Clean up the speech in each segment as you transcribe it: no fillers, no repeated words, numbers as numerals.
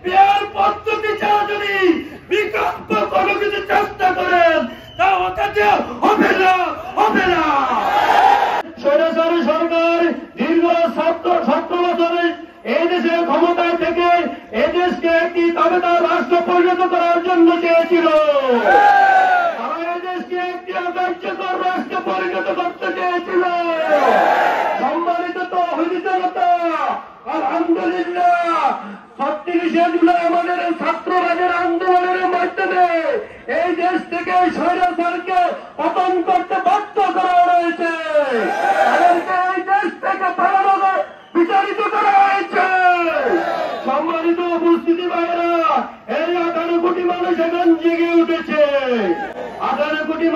Pair পদ্ধতি ছাড়া যদি বিকল্প কোনো কিছু চেষ্টা করেন তা হতে হবে না, হবে না। স্বৈরাচারী সরকার দীর্ঘ 17 বছরে এই দেশের ক্ষমতায় থেকে এই দেশকে একটি দাবেদার রাষ্ট্র পরিণত করার জন্য চেয়েছিল। তারা এই দেশকে একটি অকার্যকর রাষ্ট্র পরিণত করতে চেয়েছিল। সম্মানিত তৌহিদি জনতা, আলহামদুলিল্লাহ 36 জুলাই আমাদের ছাত্ররাজের আন্দোলনের মাধ্যমে এই দেশ থেকে স্বৈরাচারকে পতন করতে বাধ্য করা হয়েছে। তাদেরকে এই দেশ থেকে পালানো বিচারিত করা হয়েছে। সম্মানিত উপস্থিতি ভাইরা, এই 18 কোটি মানুষ এখন জেগে উঠেছে। 18 কোটি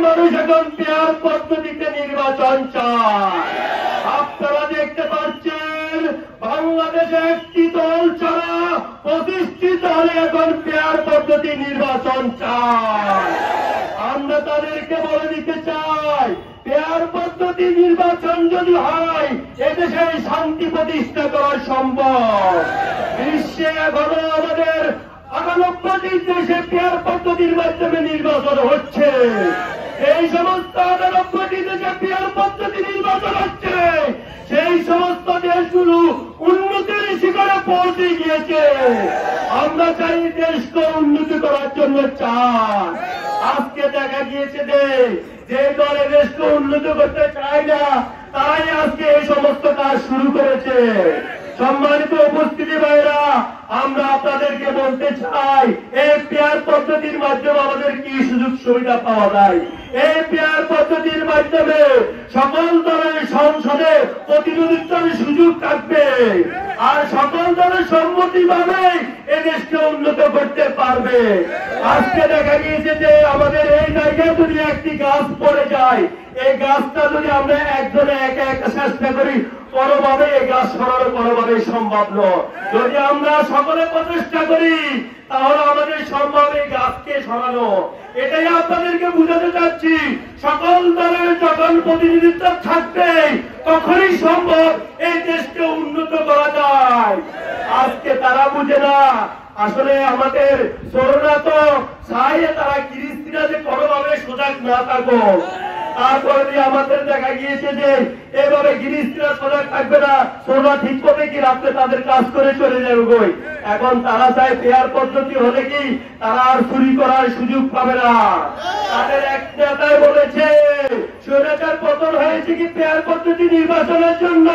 মানুষ এখন পেয়ার পদ্ধতিতে নির্বাচন চায়। আপনারা দেখতে পাচ্ছেন বাংলাদেশে একটি দল ছাড়া 25টি দল এখন পেয়ার পদ্ধতি নির্বাচন চায়। আমরা তাদেরকে বলে দিতে চাই, পেয়ার পদ্ধতি নির্বাচন যদি হয় এদেশে শান্তি প্রতিষ্ঠা করা সম্ভব। বিশ্বে এখনো আমাদের 98টি দেশে পেয়ার পদ্ধতির মাধ্যমে নির্বাচন হচ্ছে। এই সমস্ত 98টি দেশে পেয়ার পদ্ধতি নির্বাচন হচ্ছে, সেই সমস্ত দেশগুলো উন্নতির শিখরে পৌঁছে গিয়েছে। আমরা চাই দেশকে উন্নতি করার জন্য চাই। আজকে দেখা গিয়েছে যে দল দেশকে উন্নত করতে চায় না, তাই আজকে এই সমস্ত কাজ শুরু করেছে। সম্মানিত উপস্থিতি ভাইরা, আমরা আপনাদেরকে বলতে চাই, এই পেয়ার পদ্ধতির মাধ্যমে আমাদের কি সুযোগ সুবিধা পাওয়া যায়। এই পেয়ার পদ্ধতির মাধ্যমে সকল দলের সংসদে প্রতিনিধিত্বের সুযোগ থাকবে, আর সকল দলের সম্মতিভাবে এই দেশকে উন্নত করতে পারবে। আজকে দেখা গিয়েছে যে আমাদের এই জায়গায় যদি একটি গাছ পড়ে যায়, এই গাছটা যদি আমরা একজনে একা একা চেষ্টা করি, কোনোভাবে এই গাছ সরানো কোনোভাবেই সম্ভব নয়। যদি আমরা সকলে প্রচেষ্টা করি তাহলে আমাদের সম্ভব এই গাছকে সরানো। এটাই আপনাদেরকে বুঝাতে চাচ্ছি, সকল দলের যখন প্রতিনিধিত্ব থাকবে তখনই সম্ভব এই দেশকে উন্নত করা যায়। আজকে তারা বুঝে না, আসলে আমাদের সরনা তো চাই তারা গিরিস্ত্রীরা যে কোনোভাবে সজাগ না থাকো। তারপরে আমাদের দেখা গিয়েছে যে এভাবে গিরিস্ত্রীরা সজাগ থাকবে না, সোনা ঠিক করবে কি রাত্রে তাদের কাজ করে চলে যাবে গই। এখন তারা চায় পেয়ার পদ্ধতি হলে কি তারা আর চুরি করার সুযোগ পাবে না। তাদের এক নেতায় বলেছে স্বৈরাচার পতন হয়েছে কি পেয়ার পদ্ধতি নির্বাচনের জন্য।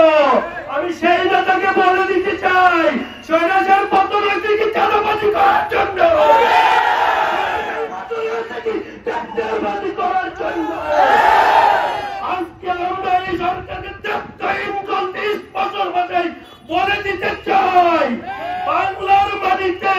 আমি সেই নেতাকে বলে দিতে চাই, স্বৈরাচার পতন হয়েছে কি চাঁদাবাজি করার জন্য, করার জন্য। আজকে আমরা এই সরকারকে 30 বছর বলে দিতে চাই, বাংলার মাটিতে